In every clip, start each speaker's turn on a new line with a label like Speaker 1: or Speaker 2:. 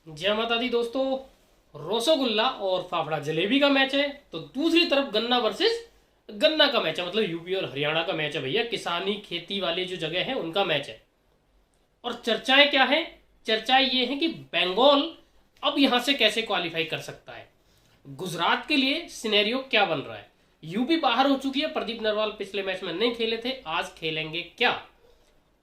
Speaker 1: जय माता दी दोस्तों। रसगुल्ला और फाफड़ा जलेबी का मैच है तो दूसरी तरफ गन्ना वर्सेस गन्ना का मैच है। मतलब यूपी और हरियाणा का मैच है भैया। किसानी खेती वाली जो जगह है उनका मैच है। और चर्चाएं क्या है? चर्चाएं ये है कि बंगाल अब यहां से कैसे क्वालिफाई कर सकता है। गुजरात के लिए सिनेरियो क्या बन रहा है? यूपी बाहर हो चुकी है। प्रदीप नरवाल पिछले मैच में नहीं खेले थे, आज खेलेंगे क्या?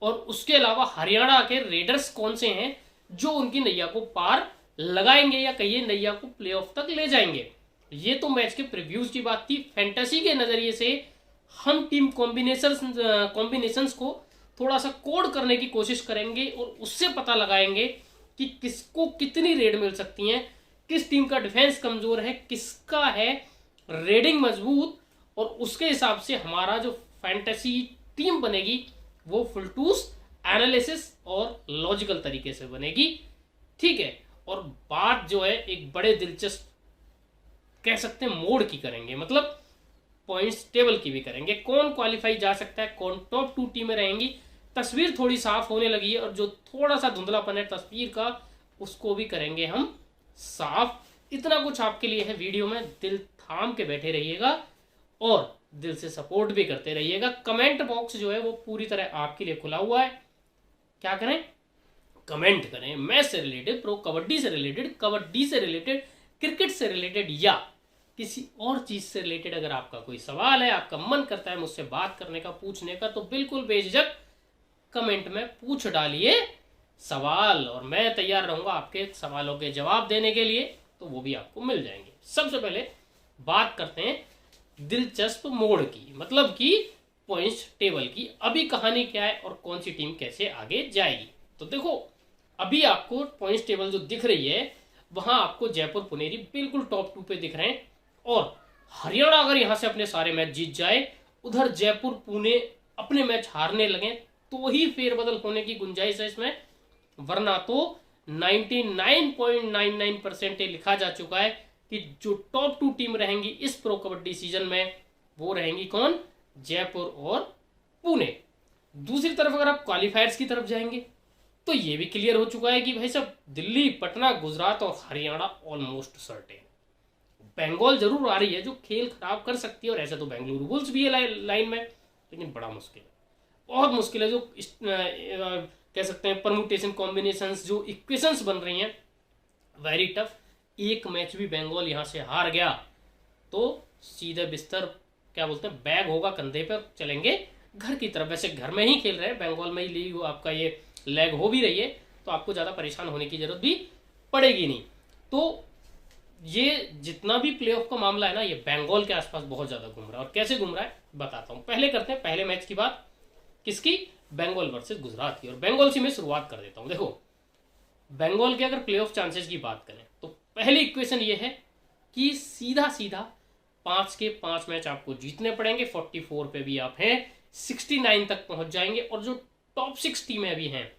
Speaker 1: और उसके अलावा हरियाणा के रेडर्स कौन से हैं जो उनकी नैया को पार लगाएंगे या कहिए नैया को प्लेऑफ तक ले जाएंगे। ये तो मैच के प्रीव्यूज की बात थी। फैंटेसी के नजरिए से हम टीम कॉम्बिनेशंस को थोड़ा सा कोड करने की कोशिश करेंगे और उससे पता लगाएंगे कि किसको कितनी रेड मिल सकती हैं, किस टीम का डिफेंस कमजोर है, किसका है रेडिंग मजबूत, और उसके हिसाब से हमारा जो फैंटेसी टीम बनेगी वो फुलटूस एनालिसिस और लॉजिकल तरीके से बनेगी। ठीक है। और बात जो है एक बड़े दिलचस्प कह सकते हैं मोड की करेंगे। मतलब पॉइंट्स टेबल की भी करेंगे। कौन क्वालिफाई जा सकता है, कौन टॉप 2 टीमें रहेंगी। तस्वीर थोड़ी साफ होने लगी है और जो थोड़ा सा धुंधलापन है तस्वीर का उसको भी करेंगे हम साफ। इतना कुछ आपके लिए है वीडियो में। दिल थाम के बैठे रहिएगा और दिल से सपोर्ट भी करते रहिएगा। कमेंट बॉक्स जो है वो पूरी तरह आपके लिए खुला हुआ है। क्या करें? कमेंट करें। मैच से रिलेटेड, प्रो कबड्डी से रिलेटेड, कबड्डी से रिलेटेड, क्रिकेट से रिलेटेड या किसी और चीज से रिलेटेड अगर आपका कोई सवाल है, आपका मन करता है मुझसे बात करने का, पूछने का, तो बिल्कुल बेझिझक कमेंट में पूछ डालिए सवाल और मैं तैयार रहूंगा आपके सवालों के जवाब देने के लिए। तो वो भी आपको मिल जाएंगे। सबसे पहले बात करते हैं दिलचस्प मोड़ की, मतलब कि पॉइंट्स टेबल की। अभी कहानी क्या है और कौन सी टीम कैसे आगे जाएगी। तो देखो, अभी आपको पॉइंट्स टेबल जो दिख रही है वहां आपको जयपुर पुनेरी बिल्कुल टॉप 2 पे दिख रहे हैं। और हरियाणा अगर यहां से अपने सारे मैच जीत जाए, उधर जयपुर पुणे अपने मैच हारने लगे तो ही फेरबदल होने की गुंजाइश है इसमें। वरना तो 99.99% लिखा जा चुका है कि जो टॉप 2 टीम रहेंगी इस प्रो कबड्डी सीजन में वो रहेंगी कौन? जयपुर और पुणे। दूसरी तरफ अगर आप क्वालिफायर्स की तरफ जाएंगे तो ये भी क्लियर हो चुका है कि भाई साहब दिल्ली, पटना, गुजरात और हरियाणा ऑलमोस्ट सर्टेन। बंगाल जरूर आ रही है जो खेल खराब कर सकती है, और ऐसा तो बेंगलुरु बुल्स भी है लाइन में, लेकिन बड़ा मुश्किल है, बहुत मुश्किल है। जो कह सकते हैं परमुटेशन कॉम्बिनेशन जो इक्वेशंस बन रही हैं वेरी टफ। एक मैच भी बंगाल यहां से हार गया तो सीधे बिस्तर, क्या बोलते हैं, बैग होगा कंधे पर, चलेंगे घर की तरफ। वैसे घर में ही खेल रहे हैं, बंगाल में ही ली आपका ये लैग हो भी रही है तो आपको ज़्यादा परेशान होने की जरूरत भी पड़ेगी नहीं। तो ये जितना भी प्लेऑफ का मामला है ना, ये बंगाल के आसपास बहुत ज़्यादा घूम रहा है। और कैसे घूम रहा है बताता हूँ। पहले करते हैं पहले मैच की बात। किसकी? बंगाल वर्सेस गुजरात की। और बंगाल से मैं शुरुआत कर देता हूँ। देखो, बंगाल के अगर प्लेऑफ चांसेस की बात करें तो पहली इक्वेशन ये है कि सीधा सीधा 5 के 5 मैच आपको जीतने पड़ेंगे। 44 पे भी आप हैं, 69 तक पहुंच जाएंगे। और जो टॉप 6 टीमें भी हैं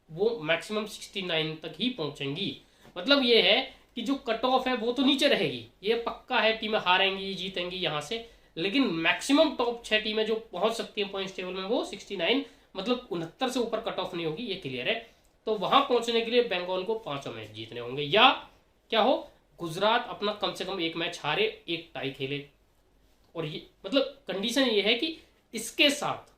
Speaker 1: वो मैक्सिमम 69 तक ही पहुंचेंगी। मतलब ये है कि जो कट ऑफ है वो तो नीचे रहेगी, ये पक्का है, टीमें हारेंगी जीतेंगी यहाँ से, लेकिन मैक्सिमम टॉप 6 टीमें जो पहुंच सकती हैं पॉइंट्स टेबल में वो 69, मतलब 69 से ऊपर कट ऑफ नहीं होगी, ये क्लियर है। तो वहां पहुंचने के लिए बंगाल को 5 मैच जीतने होंगे, या क्या हो, गुजरात अपना कम से कम एक मैच हारे, एक टाई खेले। और ये मतलब कंडीशन ये है कि इसके साथ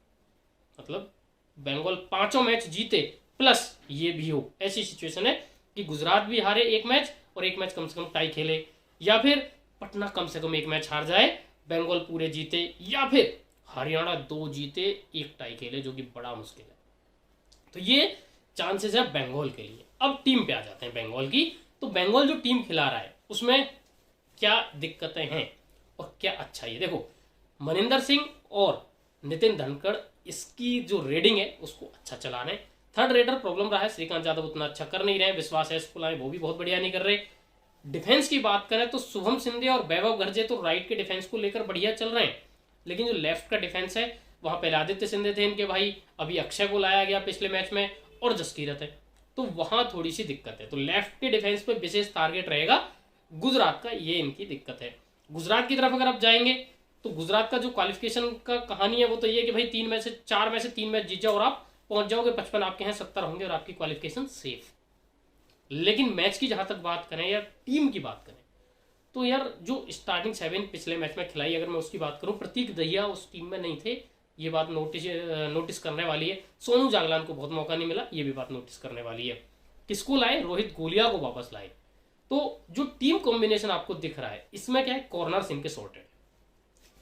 Speaker 1: मतलब बंगाल 5 मैच जीते प्लस ये भी हो, ऐसी सिचुएशन है कि गुजरात भी हारे एक मैच और एक मैच कम से कम टाई खेले, या फिर पटना कम से कम एक मैच हार जाए, बंगाल पूरे जीते, या फिर हरियाणा 2 जीते एक टाई खेले, जो कि बड़ा मुश्किल है। तो ये चांसेस है बंगाल के लिए। अब टीम पे आ जाते हैं बंगाल की। तो बंगाल जो टीम खिला रहा है उसमें क्या दिक्कतें हैं और क्या अच्छा है। देखो, मनिंदर सिंह और नितिन धनखड़ इसकी जो रेडिंग है उसको अच्छा चला रहे हैं। थर्ड रेडर प्रॉब्लम रहा है, श्रीकांत यादव उतना अच्छा कर नहीं रहे, विश्वास एस पुलाए वो भी बहुत बढ़िया नहीं कर रहे। डिफेंस की बात करें तो शुभम सिंधे और वैभव गर्जे तो राइट के डिफेंस को लेकर बढ़िया चल रहे हैं, लेकिन जो लेफ्ट का डिफेंस है वहां पहले आदित्य सिंधे थे इनके भाई, अभी अक्षय को लाया गया पिछले मैच में, और जसकीरत है, तो वहां थोड़ी सी दिक्कत है। तो लेफ्ट के डिफेंस पे विशेष टारगेट रहेगा गुजरात का, ये इनकी दिक्कत है। गुजरात की तरफ अगर आप जाएंगे तो गुजरात का जो क्वालिफिकेशन का कहानी है वो तो ये कि भाई 4 में से 3 मैच जीत जाओ और आप पहुंच जाओगे 55, आपके हैं 70 होंगे और आपकी क्वालिफिकेशन सेफ। लेकिन मैच की जहां तक बात करें या टीम की बात करें, तो यार जो स्टार्टिंग 7 पिछले मैच में खिलाई, अगर मैं उसकी बात करूं, प्रतीक दहिया उस टीम में नहीं थे, ये बात नोटिस करने वाली है। सोनू जागलान को बहुत मौका नहीं मिला, ये भी बात नोटिस करने वाली है। किसको लाए? रोहित गोलिया को वापस लाए। तो जो टीम कॉम्बिनेशन आपको दिख रहा है, इसमें क्या है, कॉर्नर्स इनके सॉर्टेड,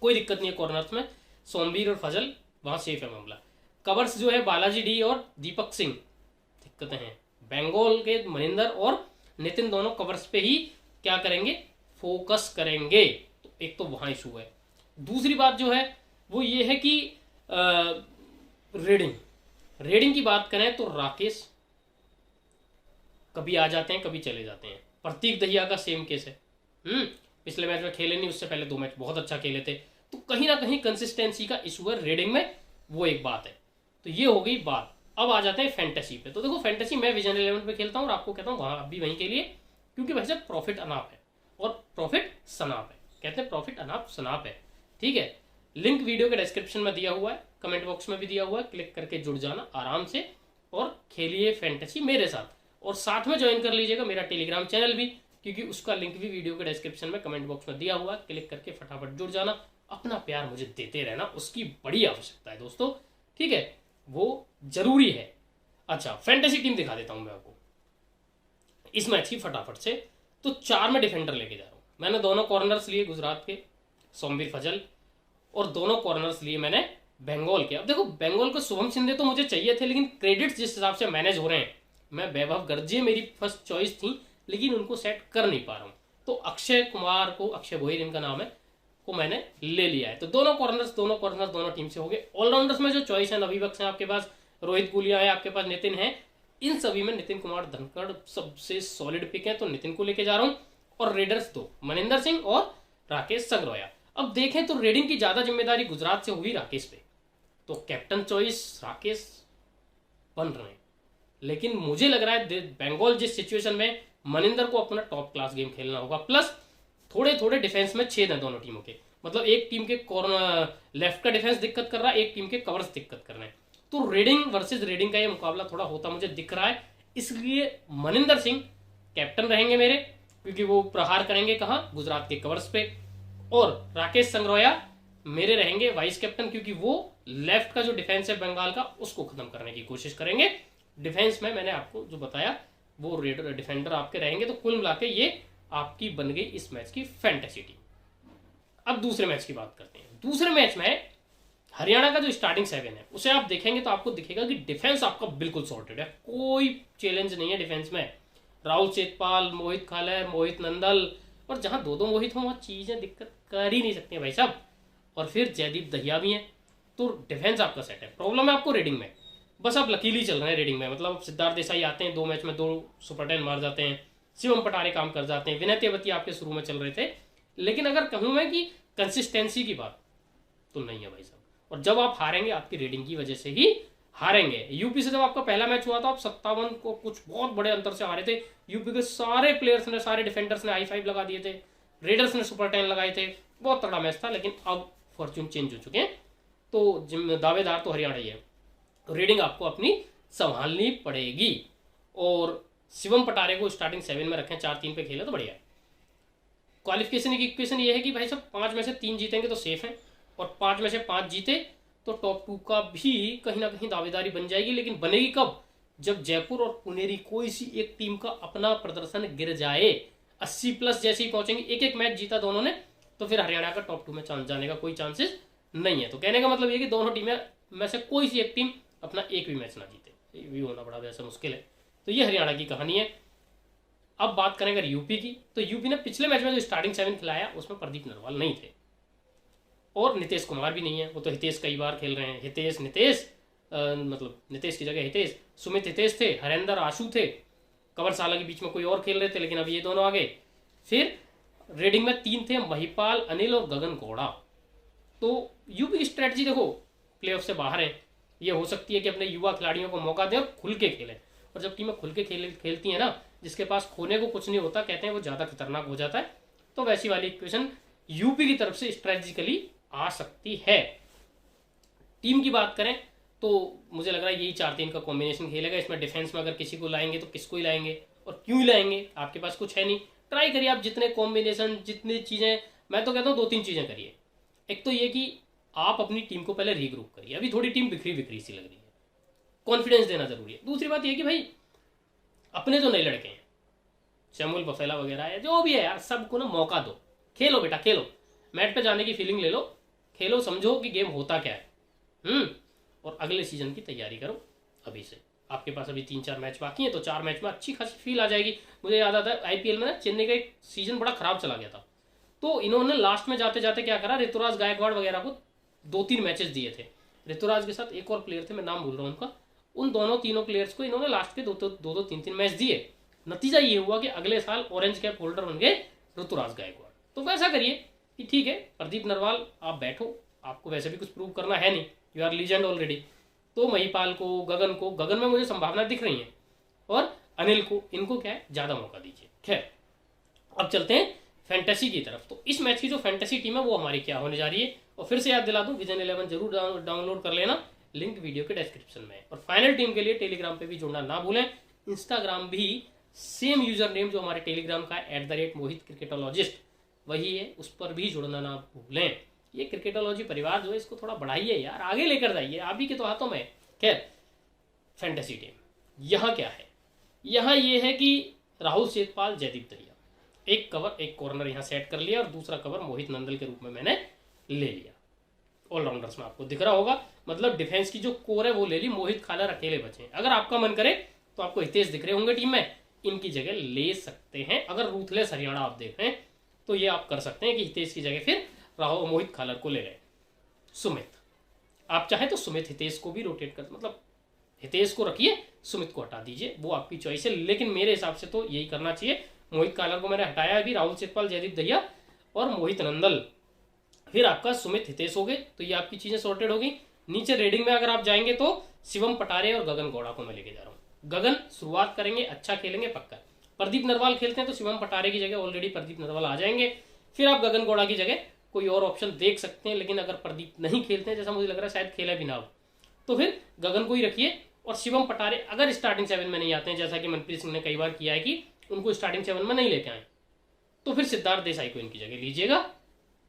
Speaker 1: कोई दिक्कत नहीं है कॉर्नर्स में। सोमवीर और फजल वहां सेफ है मामला। कवर्स जो है बालाजी डी और दीपक सिंह, दिक्कतें हैं। बंगाल के मनिंदर और नितिन दोनों कवर्स पे ही क्या करेंगे, फोकस करेंगे। तो एक तो वहां इशू है। दूसरी बात जो है वो ये है कि रेडिंग की बात करें तो राकेश कभी आ जाते हैं कभी चले जाते हैं। प्रतीक दहिया का सेम केस है। पिछले मैच में खेले नहीं, उससे पहले 2 मैच बहुत अच्छा खेले थे। तो कहीं ना कहीं कंसिस्टेंसी का इशू है रेडिंग में, वो एक बात है। तो ये हो गई बात। अब आ जाते हैं फैंटेसी पे। तो देखो फैंटेसी मैं विजन 11 पे खेलता हूँ और आपको कहता हूँ वहां भी वहीं के लिए, क्योंकि भाई साहब प्रॉफिट अनाप है और प्रॉफिट सनाप है। कहते हैं प्रॉफिट अनाप सनाप है, ठीक है। लिंक वीडियो के डिस्क्रिप्शन में दिया हुआ है, कमेंट बॉक्स में भी दिया हुआ है, क्लिक करके जुड़ जाना आराम से और खेलिए फैंटेसी मेरे साथ। और साथ में ज्वाइन कर लीजिएगा मेरा टेलीग्राम चैनल भी, क्योंकि उसका लिंक भी वीडियो के डिस्क्रिप्शन में कमेंट बॉक्स में दिया हुआ है। क्लिक करके फटाफट जुड़ जाना। अपना प्यार मुझे देते रहना, उसकी बड़ी आवश्यकता है दोस्तों, ठीक है, वो जरूरी है। अच्छा, फैंटेसी टीम दिखा देता हूं मैं आपको इस मैच की फटाफट से। तो 4 में डिफेंडर लेके जा रहा हूं। मैंने दोनों कॉर्नर्स लिए गुजरात के, सोमवीर फजल, और दोनों कॉर्नर्स लिए मैंने बंगाल के। अब देखो बंगाल को शुभम सिंधे तो मुझे चाहिए थे, लेकिन क्रेडिट्स जिस हिसाब से मैनेज हो रहे हैं, मैं वैभव गर्जे मेरी फर्स्ट चॉइस थी, लेकिन उनको सेट कर नहीं पा रहा हूं। तो अक्षय कुमार को, अक्षय भोईर इनका नाम है, को मैंने ले लिया है। तो दोनों कॉर्नर्स दोनों टीम से हो गए। ऑलराउंडर्स में जो चॉइस है, नवी बख्श है आपके पास, रोहित गुलिया है आपके पास, नितिन है। इन सभी में नितिन कुमार धनखड़ सबसे सॉलिड पिक है, तो नितिन को लेके जा रहा हूं। और रेडर्स 2 मनिंदर सिंह और राकेश संग्रोया। अब देखें तो रेडिंग की ज्यादा जिम्मेदारी गुजरात से हुई राकेश पे, तो कैप्टन चॉइस राकेश बन रहे हैं। लेकिन मुझे लग रहा है बंगाल जिस सिचुएशन में, मनिंदर को अपना टॉप क्लास गेम खेलना होगा। प्लस थोड़े थोड़े डिफेंस में छेद है दोनों टीमों के, मतलब एक टीम के कॉर्नर लेफ्ट का डिफेंस दिक्कत कर रहा है, एक टीम के कवर्स दिक्कत कर रहे हैं। तो रेडिंग वर्सेस रेडिंग का ये मुकाबला थोड़ा होता मुझे दिख रहा है। इसलिए मनिंदर सिंह कैप्टन रहेंगे मेरे, क्योंकि वो प्रहार करेंगे कहाँ, गुजरात के कवर्स पे। और राकेश संग्रोया मेरे रहेंगे वाइस कैप्टन, क्योंकि वो लेफ्ट का जो डिफेंस है बंगाल का, उसको खत्म करने की कोशिश करेंगे। डिफेंस में मैंने आपको जो बताया वो रेडर डिफेंडर आपके रहेंगे। तो कुल मिला के ये आपकी बन गई इस मैच की फैंटेसी टीम। अब दूसरे मैच की बात करते हैं। दूसरे मैच में हरियाणा का जो स्टार्टिंग 7 है, उसे आप देखेंगे तो आपको दिखेगा कि डिफेंस आपका बिल्कुल सॉर्टेड है, कोई चैलेंज नहीं है डिफेंस में। राहुल चेतपाल, मोहित खालर, मोहित नंदल, और जहां 2-2 मोहित हो वहां चीजें दिक्कत कर ही नहीं सकती भाई साहब। और फिर जयदीप दहिया भी हैं, तो डिफेंस आपका सेट है। प्रॉब्लम है आपको रेडिंग में, बस आप लकीली चल रहे हैं रेडिंग में। मतलब सिद्धार्थ देसाई आते हैं 2 मैच में 2 सुपर 10 मार जाते हैं, शिवम पटारे काम कर जाते हैं, विनय तेवती आपके शुरू में चल रहे थे। लेकिन अगर कहूं मैं कि कंसिस्टेंसी की बात, तो नहीं है भाई साहब। और जब आप हारेंगे आपकी रेडिंग की वजह से ही हारेंगे। यूपी से जब आपका पहला मैच हुआ था, आप 57 को कुछ बहुत बड़े अंतर से हारे थे। यूपी के सारे प्लेयर्स ने, सारे डिफेंडर्स ने हाई-5 लगा दिए थे, रेडर्स ने सुपर 10 लगाए थे, बहुत तगड़ा मैच था। लेकिन अब फॉर्च्यून चेंज हो चुके हैं, तो दावेदार तो हरियाणा ही है। रेडिंग आपको अपनी संभालनी पड़ेगी। और शिवम पटारे को स्टार्टिंग 7 में रखें, 4-3 पे खेले तो बढ़िया है। क्वालिफिकेशन की इक्वेशन ये है कि भाई साहब 5 में से 3 जीतेंगे तो सेफ है, और 5 में से 5 जीते तो टॉप 2 का भी कहीं ना कहीं दावेदारी बन जाएगी। लेकिन बनेगी कब, जब जयपुर और पुनेरी कोई सी एक टीम का अपना प्रदर्शन गिर जाए। 80+ जैसे ही पहुंचेंगे, एक एक मैच जीता दोनों ने, तो फिर हरियाणा का टॉप 2 में चांस जाने का कोई चांसेस नहीं है। तो कहने का मतलब ये कि दोनों टीमें में से कोई सी एक टीम अपना एक भी मैच ना जीते, ये भी होना बड़ा वैसे मुश्किल है। तो ये हरियाणा की कहानी है। अब बात करें अगर यूपी की, तो यूपी ने पिछले मैच में जो स्टार्टिंग 7 खिलाया उसमें प्रदीप नरवाल नहीं थे, और नीतीश कुमार भी नहीं है। वो तो हितेश कई बार खेल रहे हैं, मतलब नीतीश की जगह हितेश, सुमित हितेश थे, हरेंद्र आशु थे, कंवर साला के बीच में कोई और खेल रहे थे, लेकिन अब ये दोनों आ गए। फिर रेडिंग में 3 थे, महिपाल, अनिल और गगन गौड़ा। तो यूपी की स्ट्रेटजी देखो, प्लेऑफ से बाहर है, ये हो सकती है कि अपने युवा खिलाड़ियों को मौका दें और खुल के खेलें। और जब टीमें खुल के खेलती हैं ना, जिसके पास खोने को कुछ नहीं होता, कहते हैं वो ज़्यादा खतरनाक हो जाता है। तो वैसी वाली इक्वेशन यूपी की तरफ से स्ट्रेटेजिकली आ सकती है। टीम की बात करें तो मुझे लग रहा है यही 4-3 का कॉम्बिनेशन खेलेगा। इसमें डिफेंस में अगर किसी को लाएंगे तो किसको ही लाएंगे, और क्यों लाएंगे, आपके पास कुछ है नहीं। ट्राई करिए आप जितने कॉम्बिनेशन, जितनी चीज़ें, मैं तो कहता हूँ 2-3 चीज़ें करिए। एक तो ये कि आप अपनी टीम को पहले रीग्रुप करिए, अभी थोड़ी टीम बिखरी बिखरी सी लग रही है, कॉन्फिडेंस देना जरूरी है। दूसरी बात ये कि भाई अपने जो नए लड़के हैं, शैमुल बफेला वगैरह है, जो भी है यार, सबको ना मौका दो, खेलो बेटा खेलो, मैट पे जाने की फीलिंग ले लो, खेलो, समझो कि गेम होता क्या है। और अगले सीजन की तैयारी करो अभी से। आपके पास अभी 3-4 मैच बाकी हैं, तो 4 मैच में अच्छी खासी फील आ जाएगी। मुझे याद आता है आईपीएल में ना चेन्नई का एक सीजन बड़ा खराब चला गया था, तो इन्होंने लास्ट में जाते जाते क्या करा, ऋतुराज गायकवाड़ वगैरह को 2-3 मैचेस दिए थे। ऋतुराज के साथ एक और प्लेयर थे, मैं नाम भूल रहा हूँ उनका, उन दोनों तीनों प्लेयर्स को इन्होंने लास्ट के 2-3 मैच दिए। नतीजा ये हुआ कि अगले साल ऑरेंज कैप होल्डर बन गए ऋतुराज गायकवाड़। तो वैसा करिए कि ठीक है प्रदीप नरवाल आप बैठो, आपको वैसे भी कुछ प्रूव करना है नहीं, यू आर लीजेंड ऑलरेडी। तो महिपाल को, गगन में मुझे संभावना दिख रही है, और अनिल को, इनको क्या है ज़्यादा मौका दीजिए। खैर अब चलते हैं फैंटेसी की तरफ। तो इस मैच की जो फैंटेसी टीम है वो हमारी क्या होने जा रही है, और फिर से याद दिला दूं विजन 11 जरूर डाउनलोड कर लेना, लिंक वीडियो के डिस्क्रिप्शन में। और फाइनल टीम के लिए टेलीग्राम पे भी जुड़ना ना भूलें, इंस्टाग्राम भी सेम यूजर नेम जो हमारे टेलीग्राम का @मोहित क्रिकेटोलॉजिस्ट वही है, उस पर भी जुड़ना ना भूलें। ये क्रिकेटोलॉजी परिवार जो है इसको थोड़ा बढ़ाइए यार, आगे लेकर जाइए, आप ही के तो हाथों में। खैर फैंटेसी टीम यहाँ क्या है, यहाँ ये है कि राहुल सेठपाल, जयदीप दहिया, एक कवर एक कॉर्नर यहाँ सेट कर लिया, और दूसरा कवर मोहित नंदल के रूप में मैंने ले लिया। ऑलराउंडर्स में आपको दिख रहा होगा, मतलब डिफेंस की जो कोर है वो ले ली, मोहित खालर अकेले बचे। अगर आपका मन करे तो आपको हितेश दिख रहे होंगे टीम में, इनकी जगह ले सकते हैं। अगर रूथलेस हरियाणा आप देख रहे हैं तो ये आप कर सकते हैं कि हितेश की जगह फिर राहुल मोहित खालर को ले गए। सुमित, आप चाहे तो सुमित हितेश को भी रोटेट कर, मतलब हितेश को रखिए, सुमित को हटा दीजिए, वो आपकी चॉइस है। लेकिन मेरे हिसाब से तो यही करना चाहिए। मोहित खालर को मैंने हटाया अभी, राहुल सेठपाल, जयदीप दहिया और मोहित नंदल, फिर आपका सुमित हितेश हो गए, तो ये आपकी चीजें सॉर्टेड होगी। नीचे रेडिंग में अगर आप जाएंगे तो शिवम पटारे और गगन गौड़ा को मैं लेके जा रहा हूँ। गगन शुरुआत करेंगे, अच्छा खेलेंगे पक्का। प्रदीप नरवाल खेलते हैं तो शिवम पटारे की जगह ऑलरेडी प्रदीप नरवाल आ जाएंगे, फिर आप गगन गौड़ा की जगह कोई और ऑप्शन देख सकते हैं। लेकिन अगर प्रदीप नहीं खेलते हैं, जैसा मुझे लग रहा है शायद खेला भी ना हो, तो फिर गगन को ही रखिए। और शिवम पटारे अगर स्टार्टिंग 7 में नहीं आते हैं, जैसा कि मनप्रीत सिंह ने कई बार किया है कि उनको स्टार्टिंग 7 में नहीं लेके आए, तो फिर सिद्धार्थ देसाई को इनकी जगह लीजिएगा।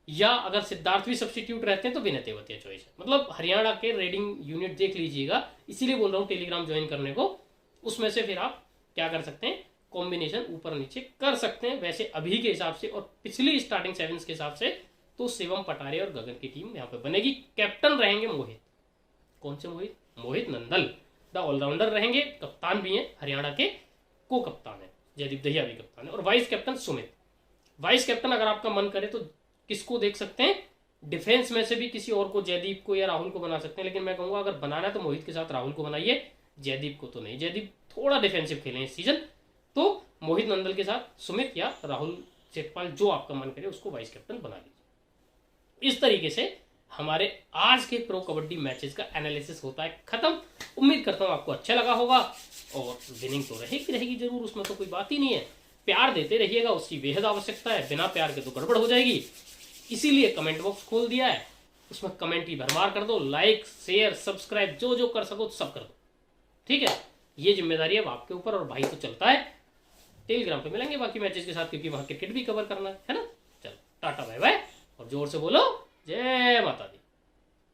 Speaker 1: या अगर सिद्धार्थ भी सब्स्टिट्यूट रहते हैं तो विनय तेवतिया चॉइस है। मतलब हरियाणा के रेडिंग यूनिट देख लीजिएगा, इसीलिए बोल रहा हूँ टेलीग्राम ज्वाइन करने को। उसमें से फिर आप क्या कर सकते हैं, कॉम्बिनेशन ऊपर नीचे कर सकते हैं। वैसे अभी के हिसाब से और पिछली स्टार्टिंग 7 के हिसाब से तो शिवम पटारे और गगन की टीम यहाँ पे बनेगी। कैप्टन रहेंगे मोहित, कौन से मोहित, मोहित नंदल द ऑलराउंडर रहेंगे, कप्तान भी हैं, हरियाणा के को कप्तान है, जयदीप दहिया भी कप्तान है। और vice captain Sumit. Vice captain अगर आपका मन करे तो किसको देख सकते हैं, डिफेंस में से भी किसी और को, जयदीप को या राहुल को बना सकते हैं। लेकिन मैं कहूंगा अगर बनाना है तो मोहित के साथ राहुल को बनाइए, जयदीप को तो नहीं। जयदीप थोड़ा डिफेंसिव खेले इस सीजन, तो मोहित नंदल के साथ सुमित या राहुल सेठपाल, जो आपका मन करे उसको वाइस कैप्टन बना लीजिए। इस तरीके से हमारे आज के प्रो कबड्डी मैचेस का एनालिसिस होता है खत्म। उम्मीद करता हूँ आपको अच्छा लगा होगा, और विनिंग तो रहेगी जरूर, उसमें तो कोई बात ही नहीं है। प्यार देते रहिएगा, उसकी बेहद आवश्यकता है, बिना प्यार के तो गड़बड़ हो जाएगी। इसीलिए कमेंट बॉक्स खोल दिया है, उसमें कमेंट ही भरमार कर दो, लाइक शेयर सब्सक्राइब जो जो कर सको सब कर दो, ठीक है। ये जिम्मेदारी है आपके ऊपर, और भाई तो चलता है। टेलीग्राम पे मिलेंगे बाकी मैचेस के साथ, क्योंकि वहां क्रिकेट भी कवर करना है ना। चलो टाटा बाय बाय, और जोर से बोलो जय माता दी।